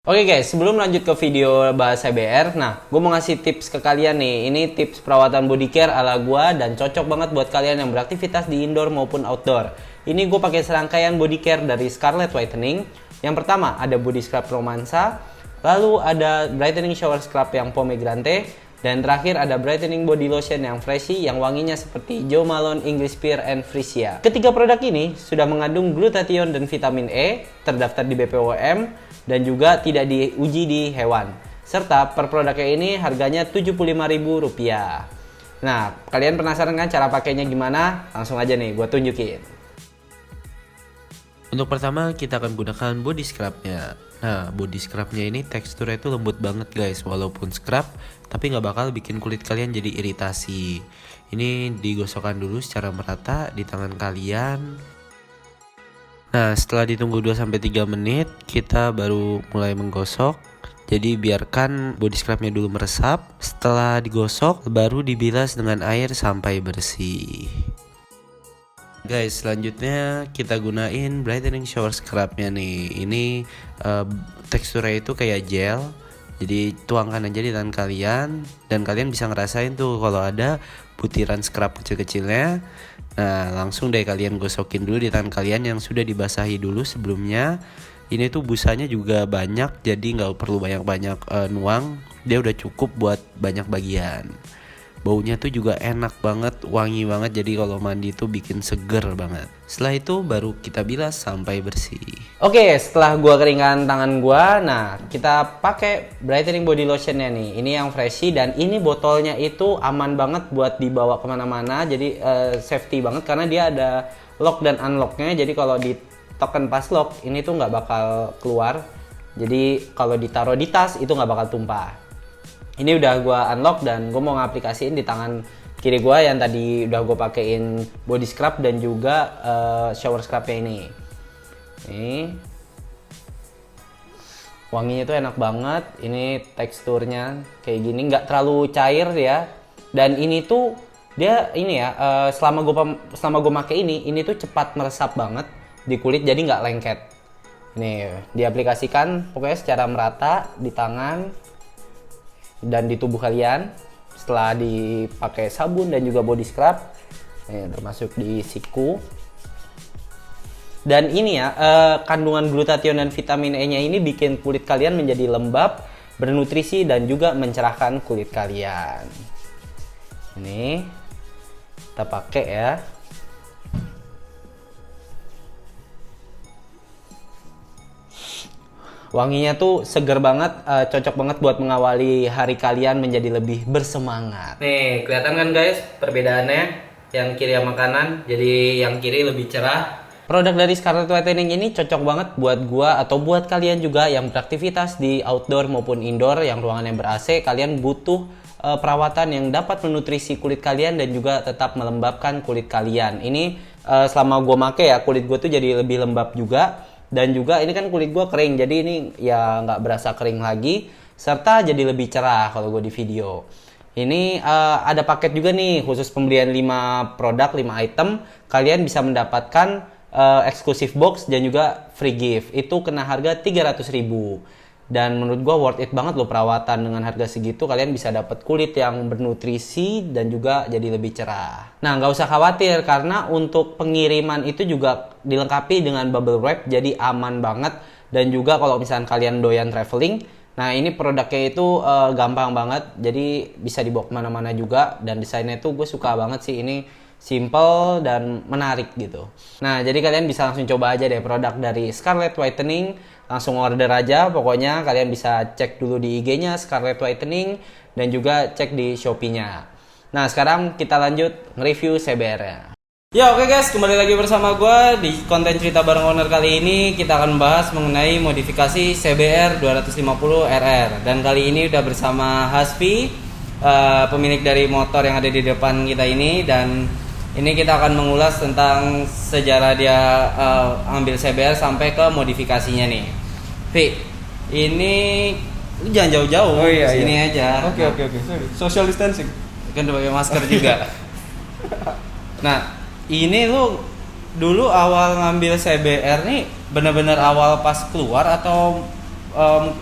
Oke guys, sebelum lanjut ke video bahas CBR, gue mau ngasih tips ke kalian nih. Ini tips perawatan body care ala gue dan cocok banget buat kalian yang beraktivitas di indoor maupun outdoor. Ini gue pakai serangkaian body care dari Scarlett Whitening. Yang pertama ada body scrub romansa, lalu ada brightening shower scrub yang pomegranate, dan terakhir ada brightening body lotion yang freshy yang wanginya seperti Jo Malone, English Pear, and Frisia. Ketiga produk ini sudah mengandung glutathione dan vitamin E, terdaftar di BPOM, dan juga tidak diuji di hewan. Serta per produknya ini harganya Rp75.000. Nah, kalian penasaran kan cara pakainya gimana? Langsung aja nih, gue tunjukin. Untuk pertama kita akan gunakan body scrubnya. Nah, body scrubnya ini teksturnya itu lembut banget guys. Walaupun scrub, tapi nggak bakal bikin kulit kalian jadi iritasi. Ini digosokkan dulu secara merata di tangan kalian. Nah, setelah ditunggu 2-3 menit, kita baru mulai menggosok. Jadi biarkan body scrubnya dulu meresap. Setelah digosok, baru dibilas dengan air sampai bersih. Guys, selanjutnya kita gunain brightening shower scrubnya nih. Ini teksturnya itu kayak gel. Jadi tuangkan aja di tangan kalian dan kalian bisa ngerasain tuh kalau ada butiran scrub kecil-kecilnya. Nah, langsung deh kalian gosokin dulu di tangan kalian yang sudah dibasahi dulu sebelumnya. Ini tuh busanya juga banyak, jadi nggak perlu banyak-banyak nuang. Dia udah cukup buat banyak bagian. Baunya tuh juga enak banget, wangi banget, jadi kalau mandi tuh bikin seger banget. Setelah itu baru kita bilas sampai bersih. Oke, setelah gua keringkan tangan gua, nah kita pakai brightening body lotionnya nih. Ini yang freshy dan ini botolnya itu aman banget buat dibawa kemana-mana. Jadi safety banget karena dia ada lock dan unlocknya. Jadi kalau di token pas lock ini tuh nggak bakal keluar. Jadi kalau ditaruh di tas itu nggak bakal tumpah. Ini udah gue unlock dan gue mau ngaplikasiin di tangan kiri gue yang tadi udah gue pakein body scrub dan juga shower scrubnya ini. Nih, wanginya tuh enak banget. Ini teksturnya kayak gini, nggak terlalu cair ya. Dan ini tuh dia ini ya selama gue pakai ini tuh cepat meresap banget di kulit, jadi nggak lengket. Nih diaplikasikan pokoknya secara merata di tangan dan di tubuh kalian setelah dipakai sabun dan juga body scrub. Termasuk di siku. Dan ini ya kandungan glutathione dan vitamin E nya ini bikin kulit kalian menjadi lembab, bernutrisi, dan juga mencerahkan kulit kalian. Ini kita pakai ya. Wanginya tuh seger banget, cocok banget buat mengawali hari kalian menjadi lebih bersemangat. Nih, kelihatan kan guys perbedaannya? Yang kiri sama kanan, jadi yang kiri lebih cerah. Produk dari Scarlett Whitening ini cocok banget buat gua atau buat kalian juga yang beraktivitas di outdoor maupun indoor yang ruangannya ber-AC. Kalian butuh perawatan yang dapat menutrisi kulit kalian dan juga tetap melembabkan kulit kalian. Ini selama gua make ya, kulit gua tuh jadi lebih lembab juga. Dan juga ini kan kulit gue kering, jadi ini ya nggak berasa kering lagi, serta jadi lebih cerah kalau gue di video. Ini ada paket juga nih, khusus pembelian 5 produk, 5 item, kalian bisa mendapatkan eksklusif box dan juga free gift. Itu kena harga Rp300.000. Dan menurut gue worth it banget loh perawatan dengan harga segitu. Kalian bisa dapat kulit yang bernutrisi dan juga jadi lebih cerah. Nah, nggak usah khawatir karena untuk pengiriman itu juga dilengkapi dengan bubble wrap, jadi aman banget. Dan juga kalau misalnya kalian doyan traveling, nah ini produknya itu gampang banget, jadi bisa dibawa kemana-mana juga. Dan desainnya itu gue suka banget sih, ini simple dan menarik gitu. Nah, jadi kalian bisa langsung coba aja deh produk dari Scarlett Whitening. Langsung order aja, pokoknya kalian bisa cek dulu di IG-nya Scarlett Whitening dan juga cek di Shopee-nya. Nah, sekarang kita lanjut nge-review CBR-nya. Ya oke guys, kembali lagi bersama gue di konten cerita bareng owner. Kali ini kita akan membahas mengenai modifikasi CBR 250RR. Dan kali ini udah bersama Hasfi, pemilik dari motor yang ada di depan kita ini. Dan ini kita akan mengulas tentang sejarah dia ambil CBR sampai ke modifikasinya nih. Vi, ini lu jangan jauh-jauh, sini aja. Oke. Sorry. Social distancing. Kan udah pakai masker juga. Nah, ini lu dulu awal ngambil CBR nih bener-bener awal pas keluar atau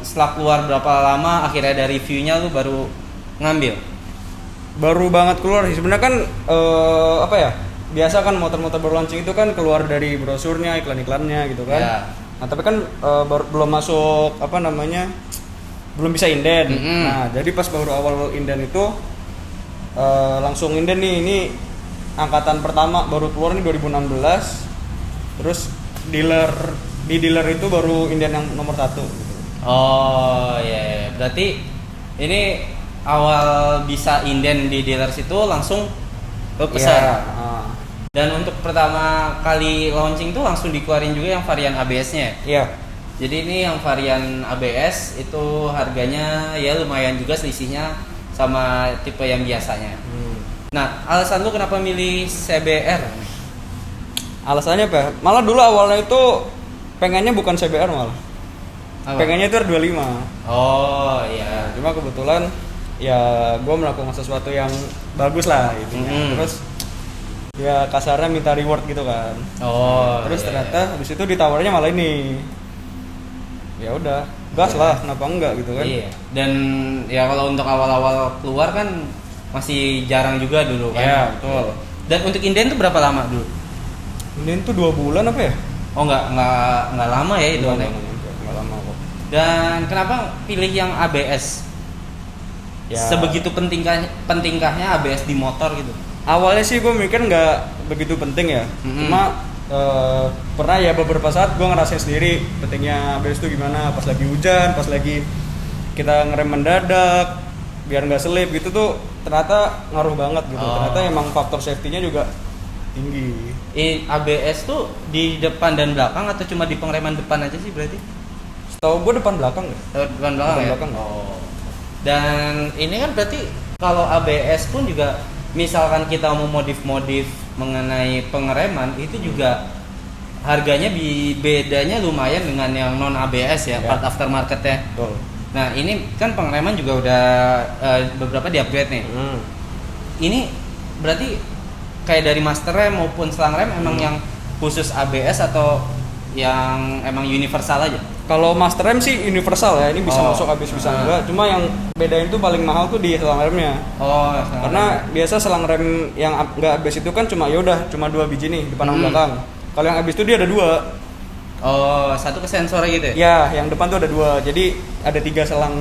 setelah keluar berapa lama akhirnya ada reviewnya lu baru ngambil? Baru banget keluar sih sebenarnya kan apa ya, biasa kan motor-motor baru launching itu kan keluar dari brosurnya, iklan-iklannya gitu kan. Ya. Nah tapi kan belum masuk apa namanya, belum bisa inden. Nah jadi pas baru awal inden itu langsung inden nih, ini angkatan pertama baru keluar nih 2016. Terus di dealer itu baru inden yang nomor 1 gitu. Oh iya, berarti ini awal bisa inden di dealers itu langsung lu pesan. Iya, Dan untuk pertama kali launching tuh langsung dikeluarin juga yang varian ABS-nya. iya. Jadi ini yang varian ABS itu harganya ya lumayan juga selisihnya sama tipe yang biasanya. Nah, alasan lu kenapa milih CBR? Alasannya apa? Malah dulu awalnya itu pengennya bukan CBR malah. Apa? Pengennya itu R25. Oh iya. Cuma kebetulan ya gue melakukan sesuatu yang bagus lah intinya. Terus ya kasarnya minta reward gitu kan. Oh. Terus iya, ternyata habis itu ditawarnya malah ini. Ya udah, gas lah, kenapa enggak gitu kan. Iya. Dan ya kalau untuk awal-awal keluar kan masih jarang juga dulu kan. Iya, betul. Dan untuk inden tuh berapa lama dulu? Ini tuh 2 bulan apa ya? Oh enggak lama ya itu. Enggak lama kok. Dan kenapa pilih yang ABS? Ya. Sebegitu pentingkahnya ABS di motor gitu. Awalnya sih gue mikir nggak begitu penting ya. Cuma pernah ya beberapa saat gue ngerasain sendiri pentingnya ABS itu gimana. Pas lagi hujan, pas lagi kita ngerem mendadak biar nggak selip gitu tuh ternyata ngaruh banget gitu. Ternyata emang faktor safety-nya juga tinggi. ABS tuh di depan dan belakang atau cuma di pengereman depan aja sih berarti? Setahu gue depan belakang ya. Depan belakang ya? Belakang. Oh. Dan ini kan berarti kalau ABS pun juga misalkan kita mau modif mengenai pengereman itu juga harganya bedanya lumayan dengan yang non ABS ya, part aftermarketnya. Betul. Nah ini kan pengereman juga udah beberapa di upgrade nih. Ini berarti kayak dari master rem maupun selang rem emang yang khusus ABS atau yang emang universal aja? Kalau master rem sih universal ya, ini bisa masuk ABS bisa enggak. Cuma yang bedain tuh paling mahal tuh di selang remnya. Karena biasa selang rem yang enggak ABS itu kan cuma ya udah cuma 2 biji nih depan sama belakang. Kalau yang ABS itu dia ada 2. Oh, satu ke sensor gitu ya? Ya, yang depan tuh ada 2. Jadi ada 3 selang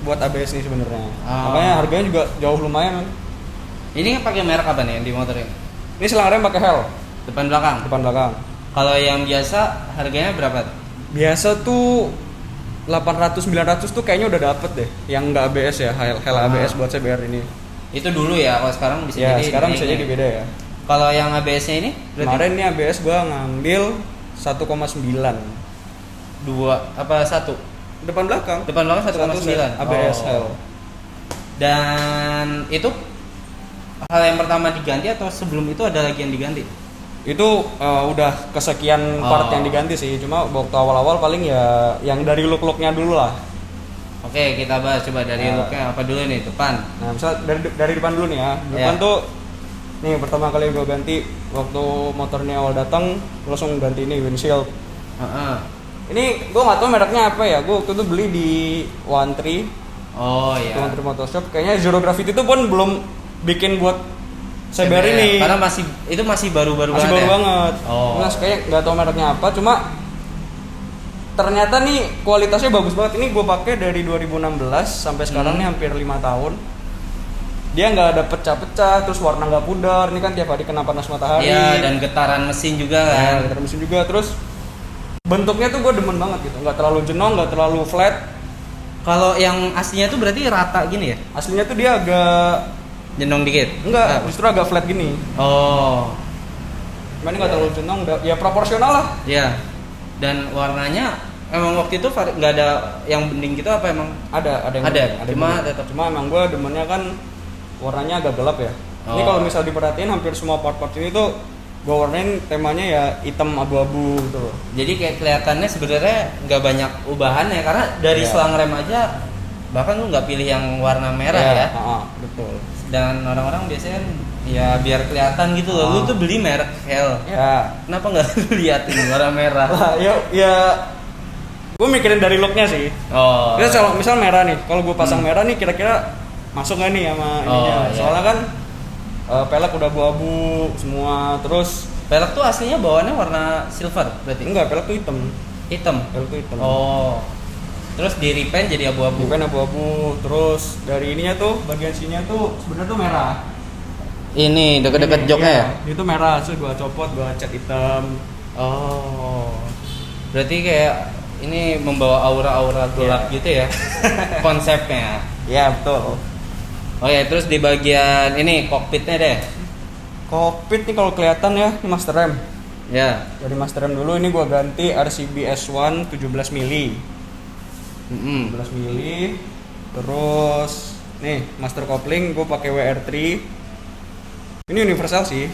buat ABS nih sebenarnya. Makanya harganya juga jauh lumayan. Ini pakai merek apa nih yang di motor ini? Ini selang rem pakai HEL Depan belakang. depan belakang. Kalau yang biasa harganya berapa? Biasa tuh 800-900 tuh kayaknya udah dapet deh. Yang enggak ABS ya, HEL ABS buat CBR ini. Itu dulu ya, kalau sekarang bisa Ya, jadi sekarang bisa jadi beda ya. Kalau yang ABS-nya ini berarti Kemarin nih ABS gua ngambil 1,9. 2 apa 1? Depan belakang. Depan belakang 1,9 ABS HEL. Dan itu hal yang pertama diganti atau sebelum itu ada lagi yang diganti? Itu udah kesekian part yang diganti sih. Cuma waktu awal-awal paling ya yang dari look-looknya dulu lah. Oke, kita bahas coba dari looknya apa dulu nih, depan. Nah, misal dari depan dulu nih ya. Depan tuh nih pertama kali gue ganti waktu motornya awal datang langsung ganti ini windshield. Ini gue nggak tahu mereknya apa ya. Gue waktu itu beli di One Tree. Oh iya. One Tree Motor Shop. Kayaknya Zero Gravity itu pun belum bikin buat CBR ini. Karena itu masih baru-baru masih baru ya? banget. Nah, kayak nggak tahu mereknya apa. Cuma ternyata nih kualitasnya bagus banget. Ini gue pakai dari 2016 sampai sekarang nih hampir 5 tahun. Dia nggak ada pecah-pecah, terus warna nggak pudar. Ini kan tiap hari kena panas matahari. Iya, dan getaran mesin juga kan. Getaran mesin juga. Terus bentuknya tuh gue demen banget gitu. Nggak terlalu jenong, nggak terlalu flat. Kalau yang aslinya tuh berarti rata gini ya? Aslinya tuh dia agak Jenong dikit? enggak, justru agak flat gini. Oh. Cuman ini nggak terlalu jenong, ya proporsional lah. Iya. Dan warnanya emang waktu itu nggak ada yang bening gitu apa emang? Ada yang Ada. bening, cuma emang gue demennya kan warnanya agak gelap ya. Ini kalau misal diperhatiin hampir semua part-part ini tuh gue warnain temanya ya hitam abu-abu gitu loh. Jadi kayak kelihatannya sebenarnya nggak banyak ubahan ya, karena dari selang rem aja bahkan lu nggak pilih yang warna merah ya. Betul. Dan orang-orang biasanya kan ya biar kelihatan gitu loh. Lu tuh beli merek HEL. Ya. Kenapa nggak lu liatin warna merah? Lah, ya Gue mikirin dari looknya sih. Oh. Terus kalau misal merah nih, kalau gue pasang merah nih kira-kira masuk nggak nih sama ininya? Iya. Soalnya kan pelek udah abu-abu semua, terus Pelek tuh aslinya bawaannya warna silver berarti? enggak, pelek tuh hitam. Hitam. Pelek tuh hitam. Oh. Terus di repaint jadi abu-abu. Bukan abu-abu, terus dari ininya tuh bagian sininya tuh sebenarnya tuh merah. Ini deket-deket Ini, joknya ya? iya, itu merah, terus gua copot, gua cat hitam. Oh. Berarti kayak ini membawa aura-aura gelap gitu ya konsepnya. Iya, betul. Oh ya, terus di bagian ini kokpitnya deh. Kokpit nih kalau kelihatan ya, ini master rem. Ya. Dari master rem dulu ini gua ganti RCB S1 17 mili. 17 mili. Terus nih, master kopling gua pakai WR3. Ini universal sih.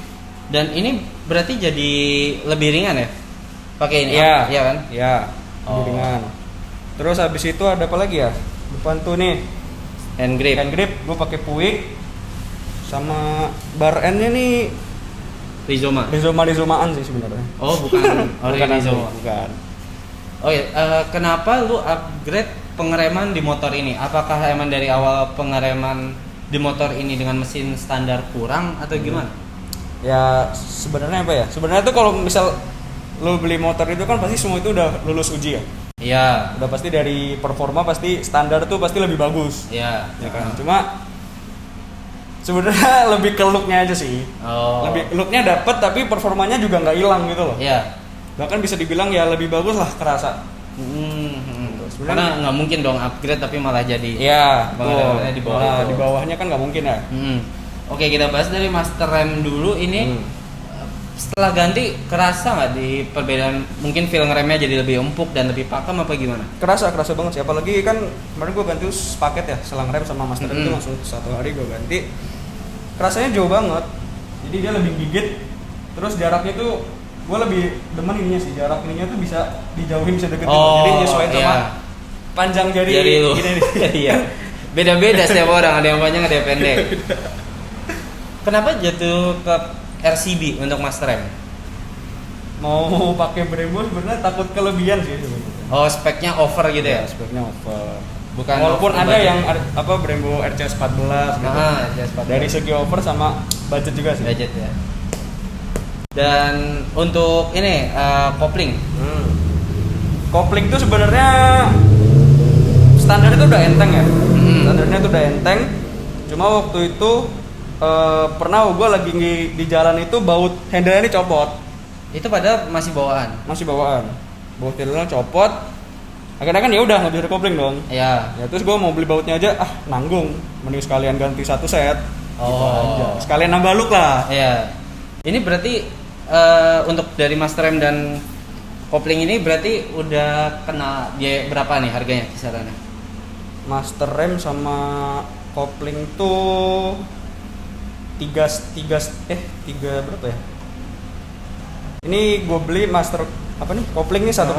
Dan ini berarti jadi lebih ringan ya? Pakai ini? Iya. Iya kan? Iya, Oh. ringan. Terus habis itu ada apa lagi ya? Depan tuh nih, Hand grip. hand grip gue pakai Puig sama bar endnya nih Rizoma. Rizomaan sih sebenarnya. Oh, bukan Bukan Rizoma. bukan. Oh ya, kenapa lu upgrade pengereman di motor ini? Apakah emang dari awal pengereman di motor ini dengan mesin standar kurang atau gimana? Ya sebenarnya apa ya? Sebenarnya tuh kalau misal lo beli motor itu kan pasti semua itu udah lulus uji ya. Iya. Udah pasti dari performa pasti standar tuh pasti lebih bagus. Iya. Ya kan? Cuma sebenarnya lebih ke looknya aja sih. Oh. Lebih looknya dapet tapi performanya juga nggak hilang gitu loh. Iya. Bahkan bisa dibilang ya lebih bagus lah kerasa. Karena nggak mungkin dong upgrade tapi malah jadi. Iya, Pengeremannya di bawah Nah, itu. di bawahnya kan nggak mungkin ya. Oke, kita bahas dari master rem dulu ini. Setelah ganti kerasa nggak di perbedaan, mungkin feel ngeremnya jadi lebih empuk dan lebih pakem apa gimana? Kerasa banget sih. Apalagi kan kemarin gue ganti paket ya, selang rem sama master rem itu langsung satu hari gue ganti. Rasanya jauh banget. Jadi dia lebih gigit. Terus jaraknya tuh gue lebih demen ininya sih, jarak ininya tuh bisa dijauhin, bisa deketin. Jadi nyesuaiin sama panjang jari lu. gini nih. Iya. Beda-beda setiap orang, ada yang panjang, ada yang pendek. Kenapa jatuh ke RCB untuk master rem? Mau pakai Brembo sebenarnya takut kelebihan sih sebenarnya. Oh, speknya over gitu ya? Speknya over. Bukan Walaupun over ada budget. yang apa Brembo RCS 14 gitu. Dari segi over sama budget juga sih. budget ya. Dan untuk ini kopling. Kopling tuh sebenarnya standar itu udah enteng ya. Standarnya tuh udah enteng. Cuma waktu itu pernah gue lagi di jalan itu baut handle ini copot. Itu pada masih bawaan. Masih bawaan. Baut handle copot. Akhirnya kan ya udah nggak bisa kopling dong. Ya. Ya terus gue mau beli bautnya aja, nanggung. Mending sekalian ganti satu set. Gitu aja. Sekalian nambah look lah. Iya. Ini berarti untuk dari master rem dan kopling ini berarti udah kena biaya berapa nih harganya kisarannya? Master rem sama kopling tuh tiga berapa ya? Ini gue beli master apa nih? Kopling nih 1,7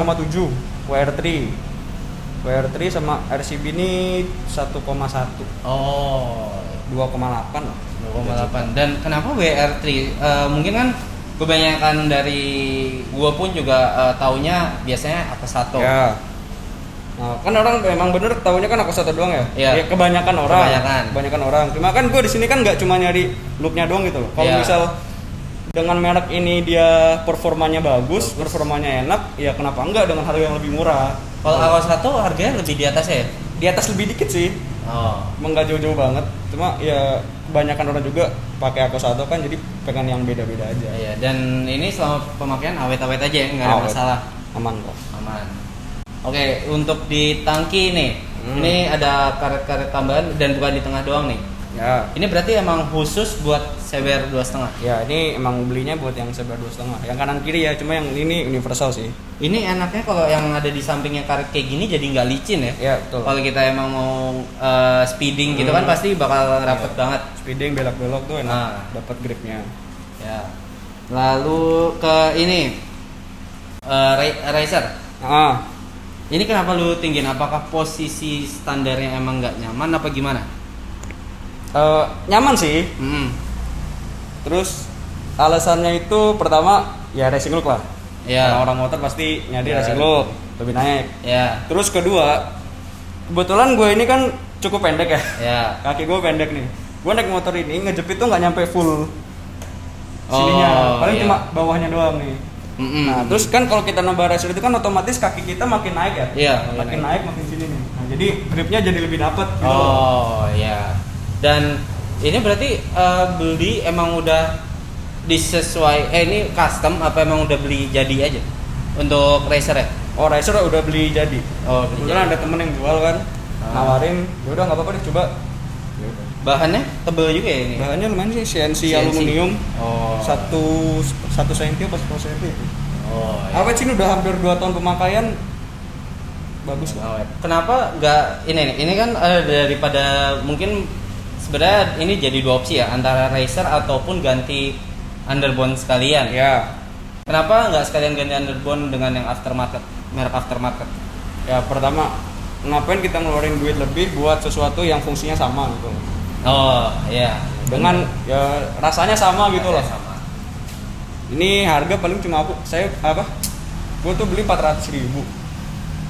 WR3 sama RCB ini 1,1. Oh, 2,8 lah. 2,8. Dan kenapa WR3? Mungkin kan kebanyakan dari gua pun juga taunya biasanya Akusato. Ya. Nah, kan orang emang bener tahunya kan Akusato doang ya. Iya. Ya, kebanyakan orang. Kebanyakan orang. Cuma kan gue di sini kan nggak cuma nyari looknya doang gitu loh. Kalau Iya. misal dengan merek ini dia performanya bagus, performanya enak, ya kenapa enggak dengan harga yang lebih murah? Kalau Akusato harganya lebih di atasnya ya? Di atas lebih dikit sih. Oh. Emang nggak jauh-jauh banget. Cuma ya kebanyakan orang juga pakai Akusato kan, jadi pengen yang beda-beda aja. Iya, dan ini selama pemakaian awet-awet aja ya, nggak ada Awet. masalah. Aman kok. Aman. Oke, untuk di tangki nih, ini ada karet-karet tambahan dan bukan di tengah doang nih. Ya. Ini berarti emang khusus buat CBR 2,5. Ya, ini emang belinya buat yang CBR 2,5. Yang kanan kiri ya, cuma yang ini universal sih. Ini enaknya kalau yang ada di sampingnya karet kayak gini jadi nggak licin ya. Ya, betul. Kalau kita emang mau speeding gitu kan pasti bakal rapet banget. Speeding belok-belok tuh enak, Nah. dapat gripnya. Ya. Lalu ke ini racer. Ini kenapa lu tinggiin? Apakah posisi standarnya emang nggak nyaman apa gimana? Nyaman sih. Hmm. Terus alasannya itu pertama ya racing look lah. Iya. Orang motor pasti nyari Iya. racing look lebih naik. Ya. Terus kedua, kebetulan gue ini kan cukup pendek ya. Ya. Kaki gue pendek nih. Gue naik motor ini ngejepit tuh nggak nyampe full Oh, sininya, paling iya. cuma bawahnya doang nih. Nah, terus kan kalau kita nambah racer itu kan otomatis kaki kita makin naik ya. Iya, Makin naik makin sini nih. Nah, jadi gripnya jadi lebih dapet gitu. Oh ya. Dan ini berarti beli emang udah disesuai ini custom apa emang udah beli jadi aja untuk racer ya? Oh, racer udah beli jadi. Oh, beli Kebetulan jadi. ada temen yang jual kan, nawarin, ya udah nggak apa-apa deh coba. Bahannya tebel juga ya ini. Bahannya lumayan sih, CNC, CNC. aluminium. Oh. satu senti apa 1 senti itu. Oh. Awet sih ini udah hampir 2 tahun pemakaian. Bagus lah. Awet. Kenapa nggak ini kan daripada mungkin sebenarnya ini jadi dua opsi ya antara racer ataupun ganti underbone sekalian. Ya. Kenapa nggak sekalian ganti underbone dengan yang aftermarket, merek aftermarket? Ya pertama, ngapain kita ngeluarin duit lebih buat sesuatu yang fungsinya sama gitu. Oh iya. Dengan ya rasanya sama gitu loh. Sama. Ini harga paling cuma gue tuh beli 400.000.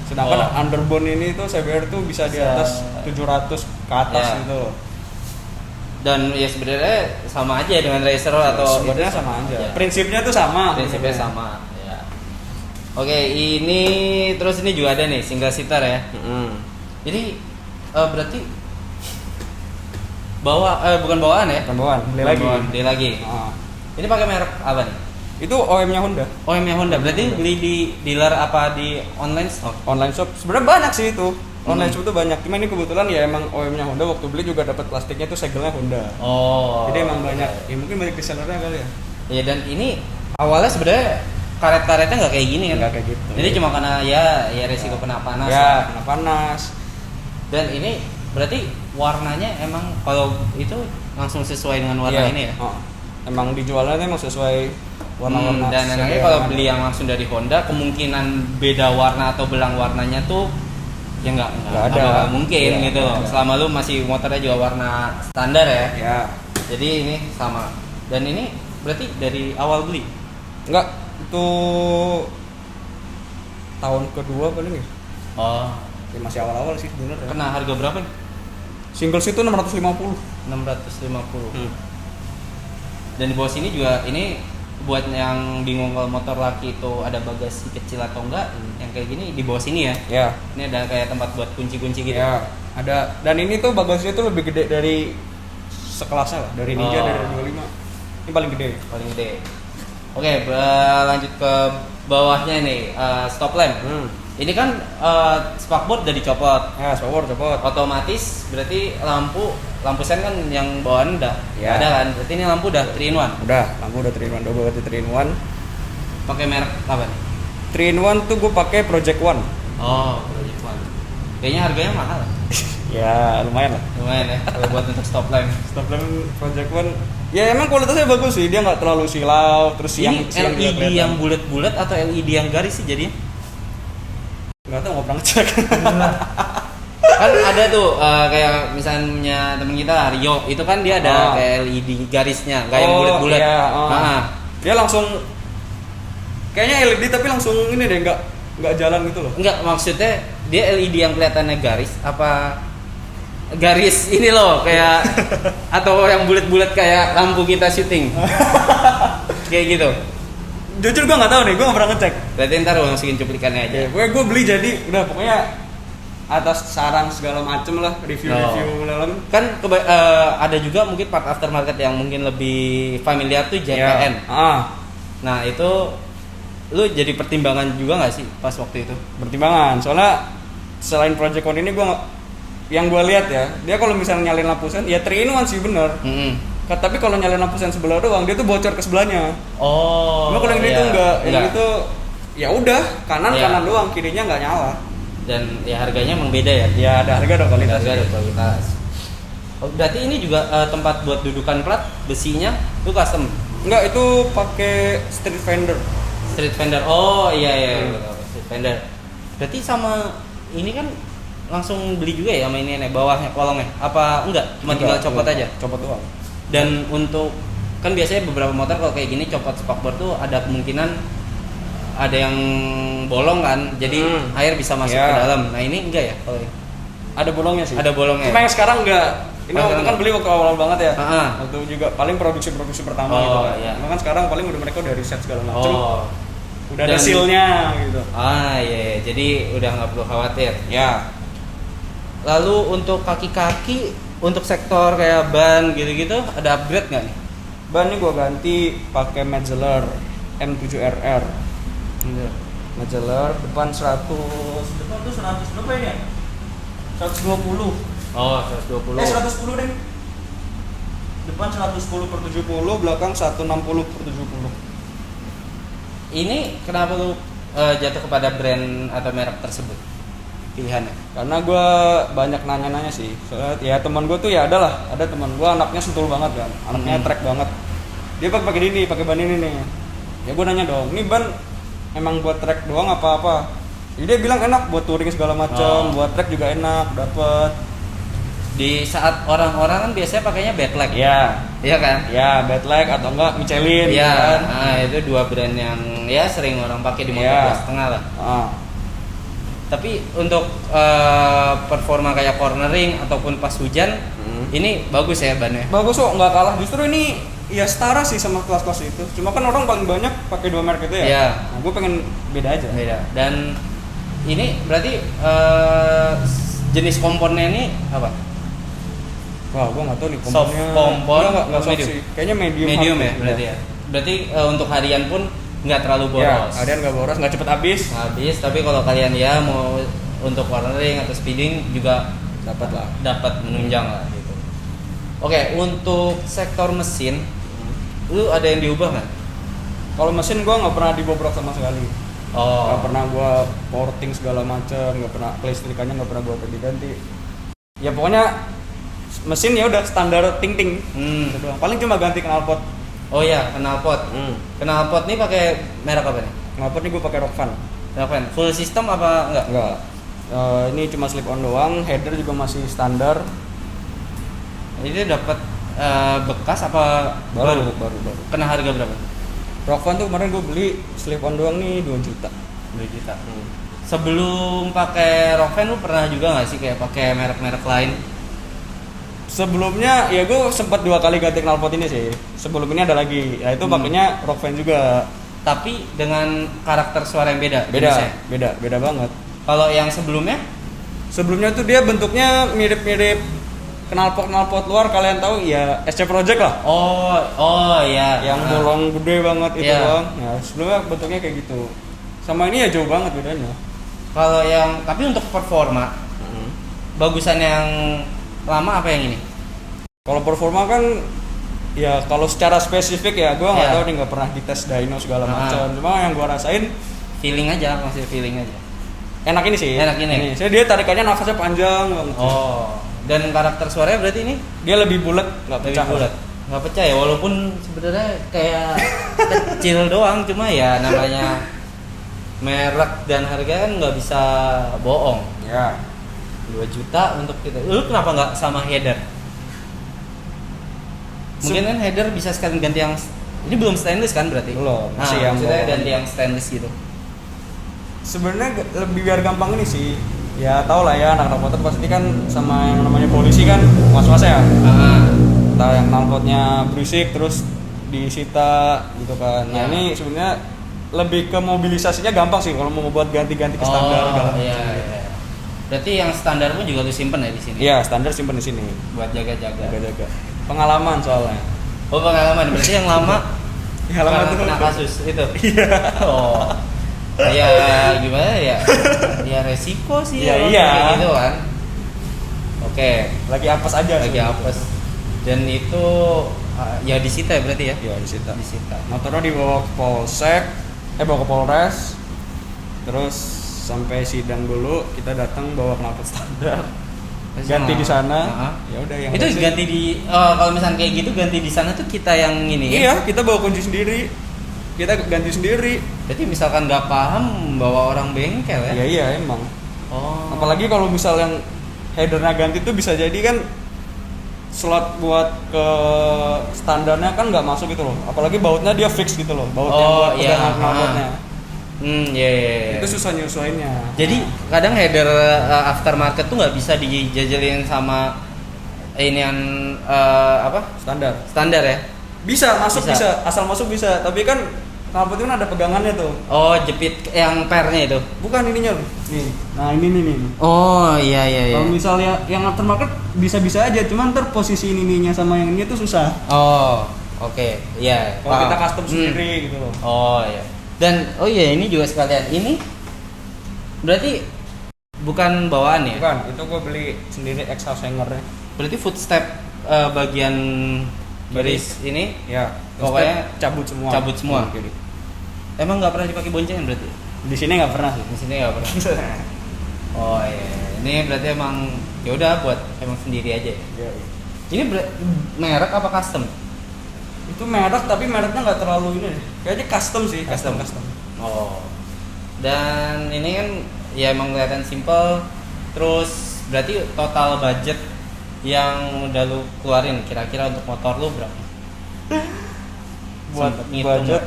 Sedangkan Oh. underbone ini tuh saya bayar tuh bisa di atas 700 ke atas Ya. gitu loh. Dan ya sebenarnya sama aja dengan racer atau Sebenarnya itu sama aja. Ya. Prinsipnya tuh sama. Prinsipnya sama. Ya. Oke, ini terus ini juga ada nih single seater ya. Jadi berarti bukan bawaan ya? Tambahan, beli Bukan lagi. bawaan, beli lagi. Ah. Ini pakai merek apa nih? Itu OM-nya Honda. OM-nya Honda. Berarti beli di dealer apa di online store? Online shop sebenarnya banyak sih itu. Online shop tuh banyak. Cuma ini kebetulan ya emang OM-nya Honda, waktu beli juga dapat plastiknya tuh segelnya Honda. Oh. Jadi emang banyak. Ya mungkin banyak resellernya kali ya. Ya dan ini awalnya sebenarnya karet-karetnya nggak kayak gini kan? Nggak kayak gitu. Jadi cuma karena ya resiko kena panas. Ya, kena panas. Dan ini berarti warnanya emang kalau itu langsung sesuai dengan warna Iya. ini ya? Oh. Emang dijualnya emang sesuai warna-warna. Dan enaknya sesuai kalau warna. beli yang langsung dari Honda, kemungkinan beda warna atau belang warnanya tuh ya nggak ada. bakal mungkin Iya, gitu. nggak ada. Selama lu masih motornya juga warna standar ya. Ya. Jadi ini sama. Dan ini berarti dari awal beli. Enggak, itu tahun kedua paling ya. Oh. Ya masih awal-awal sih sebenarnya. Kena harga berapa nih? Single seat itu 650. 650. Dan di bawah sini juga ini buat yang bingung kalau motor laki itu ada bagasi kecil atau enggak, yang kayak gini di bawah sini ya. Ya. Ini ada kayak tempat buat kunci-kunci gitu. Ya, ada. Dan ini tuh bagasinya tuh lebih gede dari sekelasnya lah, dari Ninja, Oh. dari 25. Ini paling gede. Paling gede. Oke, lanjut ke bawahnya nih, stop lamp. Ini kan spakboard udah dicopot. Ya, power copot. Otomatis berarti lampu sen kan yang bawaan udah Ya. ada kan. Berarti ini lampu udah 3-in-1. Udah, lampu udah 3-in-1, double ganti 3-in-1. Pakai merek apa nih? 3-in-1 tuh gue pakai Project One. Oh, Project One. Kayaknya harganya mahal. Ya, lumayan lah. Lumayan ya kalau buat untuk stop lamp. Stop lamp Project One. Ya emang kualitasnya bagus sih, dia nggak terlalu silau. Terus Ini siang juga LED kelihatan. yang bulat-bulat atau LED yang garis sih jadinya? Nggak tahu, nggak pernah ngecek. Kan ada tuh kayak misalnya temen kita Rio itu kan dia ada kayak LED garisnya, nggak yang bulat-bulat. Iya, Nah, dia langsung kayaknya LED tapi langsung ini deh, nggak jalan gitu loh. enggak, maksudnya dia LED yang kelihatannya garis apa garis ini loh kayak atau yang bulat-bulat kayak lampu kita syuting. Kayak gitu. Jujur gue nggak tahu nih, gue nggak pernah ngecek. Berarti ntar lo masukin cuplikannya aja. Ya, gue beli jadi udah pokoknya atas saran segala macem lah, review dalam. Kan ada juga mungkin part aftermarket yang mungkin lebih familiar tuh JPN. Ya. Nah itu lu jadi pertimbangan juga nggak sih pas waktu itu? Pertimbangan, soalnya selain Project One ini yang gue lihat ya, dia kalau misalnya nyalain lampu sen, ya 3-in-1 sih bener. Tapi kalau nyalain lampu sen sebelah doang, dia tuh bocor ke sebelahnya. Oh. Cuma kalau yang ini iya. tuh enggak, yang Enggak. itu ya udah kanan Iya. doang, kirinya nggak nyala. Dan ya harganya emang beda ya. Ya ada harga dong kualitas. Harga ada kualitas. Oh, berarti ini juga tempat buat dudukan plat besinya tuh custom. Enggak, itu pakai street fender. Street fender. Oh iya betul. Street fender. Berarti sama ini kan langsung beli juga ya sama ini nih bawahnya kolongnya. Apa enggak? Cuma tinggal copot aja. Copot doang. Dan untuk kan biasanya beberapa motor kalau kayak gini copot spakboard tuh ada kemungkinan ada yang bolong kan, jadi air bisa masuk ke dalam. Nah ini enggak ya kalau ini? Ada bolongnya sih. Ada bolongnya. Cuma yang sekarang enggak. Ini waktu kan beli waktu awal banget ya. Ah. Waktu juga paling produksi pertama gitu kan. Iya. Cuma kan sekarang paling udah mereka udah riset segala macam. Udah ada Dan- seal-nya gitu. Iya, jadi udah nggak perlu khawatir. Ya. Lalu untuk kaki-kaki, untuk sektor kayak ban gitu-gitu, ada upgrade nggak nih? Ban ini gua ganti pakai Metzeler M7RR. Metzeler depan 100 depan tuh 100 berapa ini ya? 120. Oh, 120. 110 deh. Depan 110 per 70, belakang 160 per 70. Ini kenapa lu jatuh kepada brand atau merek tersebut? Pilihannya? Karena gue banyak nanya-nanya sih. Soalnya ya teman gue tuh ya ada teman gue anaknya sentul banget kan, anaknya track banget. Dia pakai ban ini nih. Ya gue nanya dong, ini ban emang buat track doang apa-apa? Jadi dia bilang enak buat touring segala macam, buat track juga enak, dapet. Di saat orang-orang kan biasanya pakainya Badlag. Ya, Iya kan? ya Badlag atau enggak Michelin. Iya, kan? itu dua brand yang ya sering orang pakai di motor Iya. 2,5 lah. Ah. Tapi untuk performa kayak cornering ataupun pas hujan, ini bagus ya bannya. Bagus kok, nggak kalah. Justru ini ya setara sih sama kelas-kelas itu. Cuma kan orang paling banyak pakai dua merek itu ya. Iya. Nah, gue pengen beda aja. Beda. Dan ini berarti jenis komponnya ini apa? Wah, gue nggak tahu nih Soft komponnya. kompon, Nggak soft medium? sih. Kayaknya medium. Medium hard ya berarti ya. Berarti untuk harian pun nggak terlalu boros. Ya, kalian nggak boros, nggak cepet habis. Habis, tapi kalau kalian ya mau untuk cornering atau speeding juga Dapat lah. dapat menunjang lah gitu. Oke, untuk sektor mesin, lu ada yang diubah nggak? Kalau mesin gue nggak pernah dibobrok sama sekali. Nggak pernah gue porting segala macam, nggak pernah kelistrikannya nggak pernah gue ganti-ganti. Ya pokoknya mesin ya udah standar ting-ting. Gitu doang. Paling cuma ganti knalpot. Oh iya, knalpot. Knalpot nih pakai merek apa nih? Knalpot ini gue pakai Rockfan. Rockfan. Full system apa enggak? Enggak. Ini cuma slip on doang, header juga masih standar. Itu dapat bekas apa Baru. Kena harga berapa? Rockfan tuh kemarin gue beli slip on doang nih 2 juta. 2 juta. Sebelum pakai Rockfan lu pernah juga nggak sih kayak pakai merek-merek lain? Sebelumnya ya gue sempat 2 kali ganti knalpot ini sih. Sebelum ini ada lagi. Ya itu pakainya Rockfan juga. Tapi dengan karakter suara yang beda. jenisnya. Beda banget. Kalau yang sebelumnya? Sebelumnya tuh dia bentuknya mirip-mirip knalpot luar, kalian tahu ya SC Project lah. Oh iya. Yang bolong gede banget itu Iya. bang. Ya sebelumnya bentuknya kayak gitu. Sama ini ya jauh banget bedanya. Kalau yang tapi untuk performa bagusan yang lama apa yang ini? Kalau performa kan ya kalau secara spesifik ya gue nggak Iya. tahu nih, nggak pernah dites dyno segala macam. Cuma yang gue rasain Feeling aja, masih feeling aja. enak ini sih. Enak ini. Saya dia tarikannya nafasnya panjang banget. Oh, dan karakter suaranya berarti ini Dia lebih bulat, nggak lebih pecah. bulat. Nggak pecah ya, walaupun sebenarnya kayak kecil doang, cuma ya namanya merek dan harga kan nggak bisa bohong. Ya. 2 juta untuk kita. Lu kenapa nggak sama header? Mungkin kan header bisa sekalian ganti yang ini belum stainless kan berarti? Belum, masih yang maksudnya bawah. ganti yang stainless gitu. Sebenarnya lebih biar gampang ini sih. Ya tau lah ya anak-anak motor pasti kan sama yang namanya polisi kan was-was ya. Entah yang knalpotnya berisik terus disita gitu kan. Nah Ya. ini sebenarnya lebih ke mobilisasinya gampang sih kalau mau buat ganti-ganti ke standar segala macam. Iya. Berarti yang standar pun juga lu simpen ya di sini. Iya, standar simpen di sini. Buat jaga-jaga. Jaga-jaga. Pengalaman soalnya. Oh, pengalaman. Berarti yang lama Ya lama tuh. kena kasus itu. Iya. Oh. Ya gimana ya? Ya resiko sih. Ya, orang iya. kayak gitu kan. Oke. Lagi apes aja. Lagi sebenarnya. apes. Dan itu ya disita ya berarti ya? Iya disita. Disita. Motornya dibawa ke polsek, bawa ke polres, terus sampai sidang dulu kita datang bawa knalpot standar, ganti di sana. Ya udah yang itu ada sih. ganti di kalau misalnya kayak gitu ganti di sana tuh kita yang ini kan? Iya, kita bawa kunci sendiri, kita ganti sendiri. Berarti misalkan nggak paham bawa orang bengkel ya? Iya iya emang. Oh. Apalagi kalau misal yang headernya ganti tuh bisa jadi kan slot buat ke standarnya kan nggak masuk gitu loh. Apalagi bautnya dia fix gitu loh, baut yang buat iya. pegangan knalpotnya. Iya, iya, iya. Itu susah nyesuainya. Jadi kadang header aftermarket tuh nggak bisa dijajalin sama inian apa? Standar ya? Bisa masuk Bisa. bisa. Asal masuk bisa. Tapi kan knalpot itu kan ada pegangannya tuh. Oh, jepit yang pernya itu. Bukan ininya loh. Nih. Nah, ini nih. Oh, iya iya iya. Kalau misalnya yang aftermarket bisa-bisa aja, cuman ntar posisi ininya sama yang ini tuh susah. Oh, oke. Iya. Kalau paham. kita custom sendiri gitu loh. Oh, iya. Dan oh iya, ini juga sekalian. Ini berarti bukan bawaan ya? Bukan, itu gua beli sendiri exhaust hangernya. Berarti footstep bagian baris ini Ya, pokoknya cabut semua. cabut semua. Kiri. emang nggak pernah dipakai boncengan berarti? Di sini nggak pernah sih. Di sini nggak pernah. Oh iya, ini berarti emang ya udah buat emang sendiri aja ya. Iya. Ini merek apa custom? Itu merek tapi mereknya nggak terlalu ini deh. Kayaknya custom sih. Custom. Oh. Dan ini kan ya emang kelihatan simple. Terus berarti total budget yang udah lu keluarin kira-kira untuk motor lu berapa? Buat Sempet ngitung budget. nggak?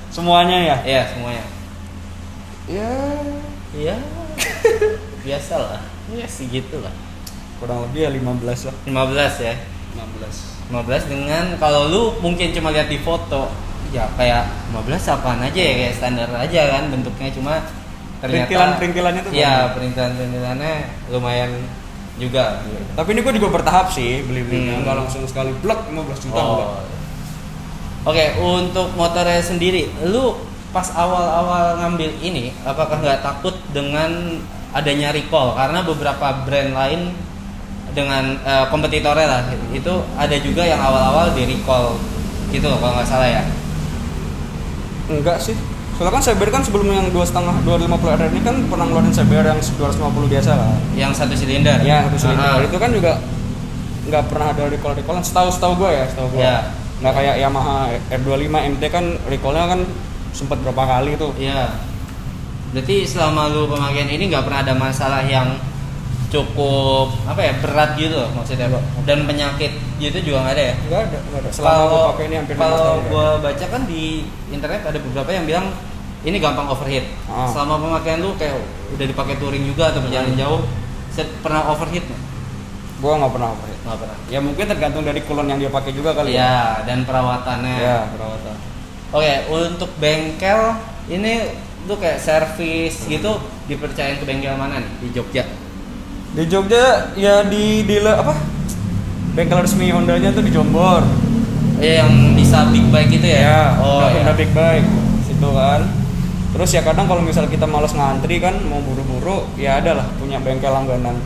Semuanya ya. Iya semuanya. Ya, Iya. Biasalah. Ya segitu lah. kurang lebih ya 15 lah. 15 ya. 15. 15 dengan kalau lu mungkin cuma lihat di foto ya kayak 15 apaan aja ya kayak standar aja kan bentuknya cuma ternyata Perintilannya tuh. iya perintilannya lumayan juga gitu. Tapi ini gua juga bertahap sih beli-belinya, Hmm. nggak langsung sekali blek 15 juta enggak. Oh. Oke, untuk motornya sendiri lu pas awal-awal ngambil ini apakah nggak takut dengan adanya recall karena beberapa brand lain dengan kompetitornya lah itu ada juga yang awal-awal di recall gitu loh kalau nggak salah ya. Enggak sih. Soalnya kan CBR kan sebelum yang 2,5 250 RR ini kan pernah ngeluarin CBR yang 250 biasa lah. Yang satu silinder. Ya, satu silinder. Ah. Itu kan juga nggak pernah ada recall-recallan setahu gua ya, setahu gua. Ya. Nggak kayak Yamaha R25 MT kan recallnya kan sempat berapa kali tuh. Iya. Berarti selama lu pemakaian ini nggak pernah ada masalah yang cukup apa ya berat gitu loh maksudnya dan penyakit gitu juga nggak ada ya? Nggak ada. Selama gua pakai ini hampir 5 kalau tahun. gua baca kan di internet ada beberapa yang bilang ini gampang overheat. Ah. Selama pemakaian lu kayak udah dipakai touring juga atau perjalanan jauh, pernah overheat nggak? Gua nggak pernah pakai. Nggak pernah. Ya mungkin tergantung dari kulon yang dia pakai juga kali Iya, dan perawatannya. Ya, perawatan. Oke, untuk bengkel ini tuh kayak servis gitu dipercayain ke bengkel mana nih di Jogja? Di Jogja ya di dealer apa? Bengkel resmi Hondanya tuh di Jombor. Yang bisa big bike itu ya? Oh Honda ya. Big Bike situ kan. Terus ya kadang kalau misal kita malas ngantri kan mau buru-buru ya ada lah punya bengkel langganan.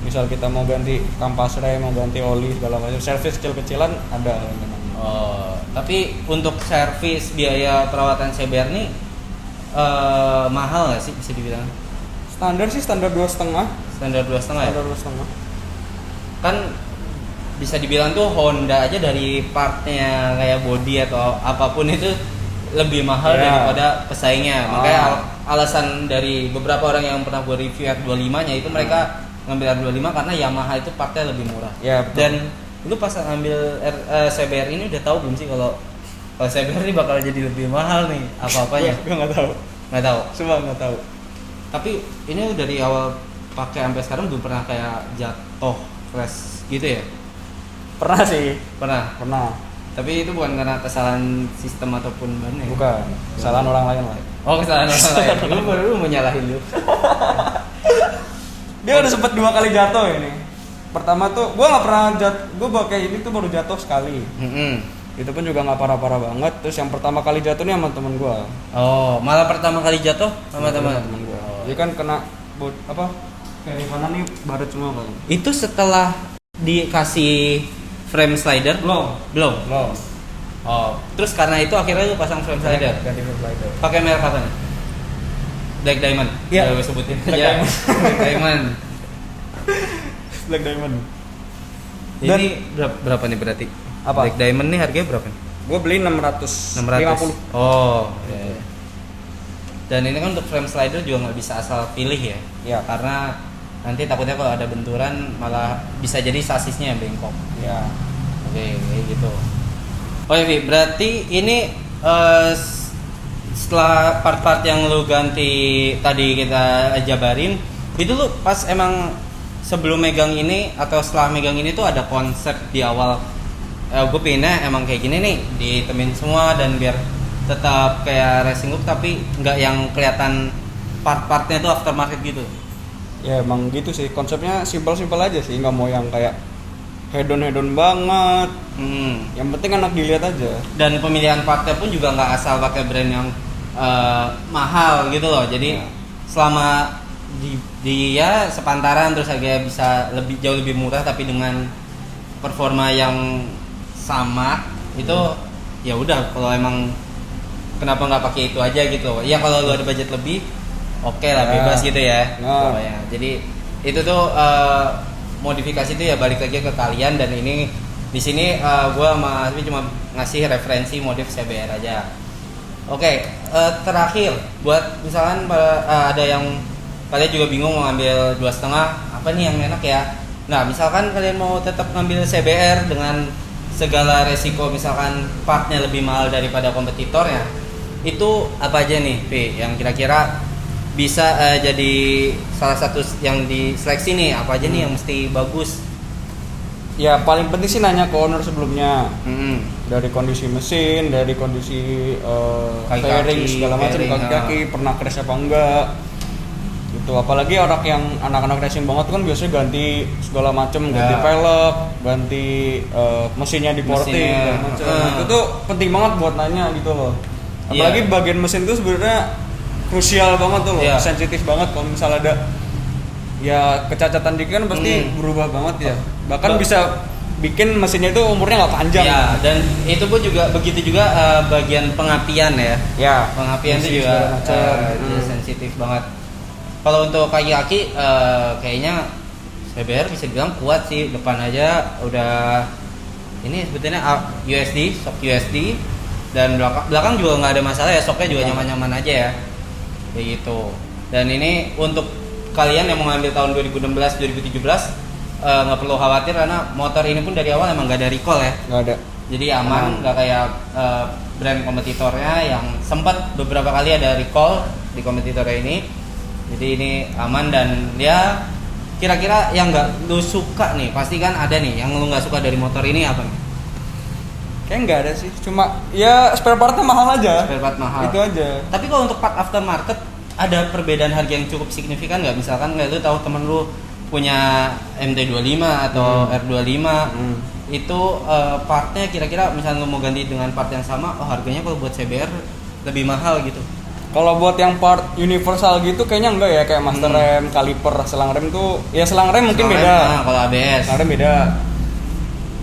Misal kita mau ganti kampas rem, mau ganti oli segala macam, servis kecil-kecilan ada langganan. Oh, tapi untuk servis biaya perawatan CBR nih mahal nggak sih bisa dibilang? Standar sih standar 2,5. Standar 2,5 ya? Standar 2,5. Kan bisa dibilang tuh Honda aja dari partnya kayak body atau apapun itu lebih mahal Ya. daripada pesaingnya. Makanya alasan dari beberapa orang yang pernah gue review R25 nya itu mereka ngambil R25 karena Yamaha itu partnya lebih murah. Ya, betul. Dan lu pas ngambil CBR ini udah tahu belum sih kalau CBR ini bakal jadi lebih mahal nih apa-apanya? Gue nggak tahu. Nggak tahu. Cuma nggak tahu. Tapi ini dari awal pakai sampai sekarang belum pernah kayak jatuh crash gitu ya? Pernah sih. Pernah. Tapi itu bukan karena kesalahan sistem ataupun ban ya? Bukan. Kesalahan orang lain lah. Oh kesalahan orang lain. Lu mau nyalahin lu? Dia udah sempet 2 kali jatuh ini. Pertama tuh gue nggak pernah gue pakai ini tuh baru jatuh sekali. Itu pun juga nggak parah-parah banget. Terus yang pertama kali jatuh nih sama temen gue. Oh malah pertama kali jatuh sama teman gue. Dia kan kena apa? Kayak mana nih baret semua kan? Itu setelah dikasih frame slider? Belum. Belum. Oh, terus karena itu akhirnya lu pasang frame slider. Ganti frame slider. Pakai merek apa nih? Black Diamond. Iya. Gue sebutin. Black Iya. Diamond. Black Diamond. Black Diamond. Ini berapa nih berarti? Apa? Black Diamond nih harganya berapa nih? Gue beli 650. Oh, iya. Dan ini kan untuk frame slider juga nggak bisa asal pilih ya? Iya. Karena nanti takutnya kalau ada benturan malah bisa jadi sasisnya yang bengkok. Ya. Oke, kayak gitu. Oh iya, Bi, berarti ini setelah part-part yang lu ganti tadi kita jabarin, itu lu pas emang sebelum megang ini atau setelah megang ini tuh ada konsep di awal, gue pinginnya emang kayak gini nih, ditemin semua dan biar tetap kayak racing look tapi nggak yang kelihatan part-partnya tuh aftermarket gitu. Ya emang gitu sih, konsepnya simpel-simpel aja sih, nggak mau yang kayak hedon banget. Yang penting enak dilihat aja. Dan pemilihan partnya pun juga nggak asal pakai brand yang mahal gitu loh. Jadi selama dia sepantaran terus harganya bisa jauh lebih murah tapi dengan performa yang sama, itu ya udah, kalau emang kenapa nggak pakai itu aja gitu loh. Ya kalau lu ada budget lebih, oke lah, bebas gitu ya. Pokoknya. Jadi itu tuh modifikasi itu ya balik lagi ke kalian, dan ini di sini gue sama Asmi cuma ngasih referensi modif CBR aja. Oke, terakhir buat misalkan ada yang kalian juga bingung mau ngambil 2,5 apa nih yang enak ya. Nah, misalkan kalian mau tetap ngambil CBR dengan segala resiko, misalkan partnya lebih mahal daripada kompetitornya, itu apa aja nih P yang kira-kira bisa jadi salah satu yang diseleksi nih, apa aja nih yang mesti bagus? Ya paling penting sih nanya ke owner sebelumnya. Dari kondisi mesin, dari kondisi fairing segala macam, kaki-kaki pernah crash apa enggak. Itu apalagi orang yang anak-anak racing banget kan biasanya ganti segala macam, ganti velg, ganti mesinnya di porting segala macam. Itu tuh penting banget buat nanya gitu loh. Apalagi bagian mesin tuh sebenarnya krusial banget tuh loh, sensitif banget. Kalau misalnya ada ya kecacatan dikit kan pasti berubah banget ya. Bahkan bisa bikin mesinnya itu umurnya nggak panjang. Ya, dan itu pun juga begitu juga bagian pengapian ya. Ya, pengapian itu juga sensitif banget. Kalau untuk kaki-kaki kayaknya CBR bisa bilang kuat sih. Depan aja udah ini sebetulnya USD, shock USD, dan belakang juga nggak ada masalah ya, shocknya juga nyaman-nyaman aja ya. Kayak gitu. Dan ini untuk kalian yang mau ngambil tahun 2016 2017 nggak perlu khawatir, karena motor ini pun dari awal emang nggak ada recall ya. Nggak ada. Jadi aman, nggak kayak brand kompetitornya yang sempat beberapa kali ada recall di kompetitornya ini. Jadi ini aman, dan ya kira-kira yang nggak lu suka nih, pasti kan ada nih yang lu nggak suka dari motor ini apa nih? Kayak nggak ada sih, cuma ya spare partnya mahal aja. Spare part mahal. Itu aja. Tapi kalau untuk part aftermarket ada perbedaan harga yang cukup signifikan nggak? Misalkan nggak, lu tahu temen lu punya MT25 atau R25, itu partnya kira-kira misalnya lu mau ganti dengan part yang sama, harganya kalau buat CBR lebih mahal gitu. Kalau buat yang part universal gitu kayaknya enggak ya, kayak master rem, kaliper, selang rem tuh ya selang rem mungkin beda. Nah, kalau ABS. Selang rem beda.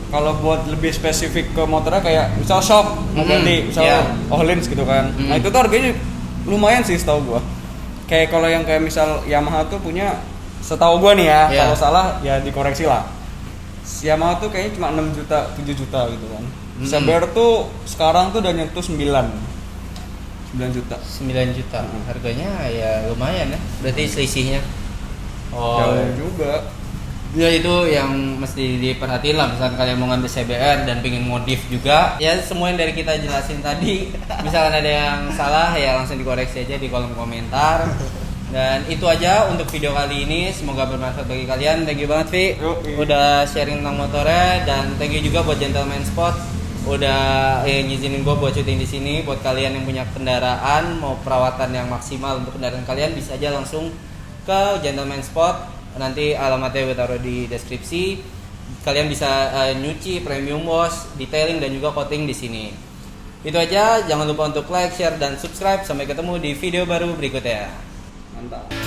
Kalau buat lebih spesifik ke motornya kayak misal shock mau ganti, misal Ohlins gitu kan. Nah itu tuh harganya lumayan sih setahu gua. Kayak kalau yang kayak misal Yamaha tuh punya, setahu gua nih ya, kalau salah ya dikoreksi lah. Yamaha tuh kayaknya cuma 6 juta, 7 juta gitu kan. CBR tuh sekarang tuh udah nyentuh 9 juta. 9 juta. Harganya ya lumayan ya. Berarti selisihnya. Jauh juga. Ya itu yang mesti diperhatiin lah, misalkan kalian mau ngambil CBR dan pengen modif juga. Ya semua yang dari kita jelasin tadi, misalkan ada yang salah ya langsung dikoreksi aja di kolom komentar. Dan itu aja untuk video kali ini, semoga bermanfaat bagi kalian. Thank you banget Vi, udah sharing tentang motornya, dan thank you juga buat Gentleman Sport udah ngizinin gue buat syuting di sini. Buat kalian yang punya kendaraan mau perawatan yang maksimal untuk kendaraan kalian, bisa aja langsung ke Gentleman Sport. Nanti alamatnya gue taruh di deskripsi. Kalian bisa nyuci, premium wash, detailing dan juga coating di sini. Itu aja, jangan lupa untuk like, share dan subscribe. Sampai ketemu di video baru berikutnya. Mantap.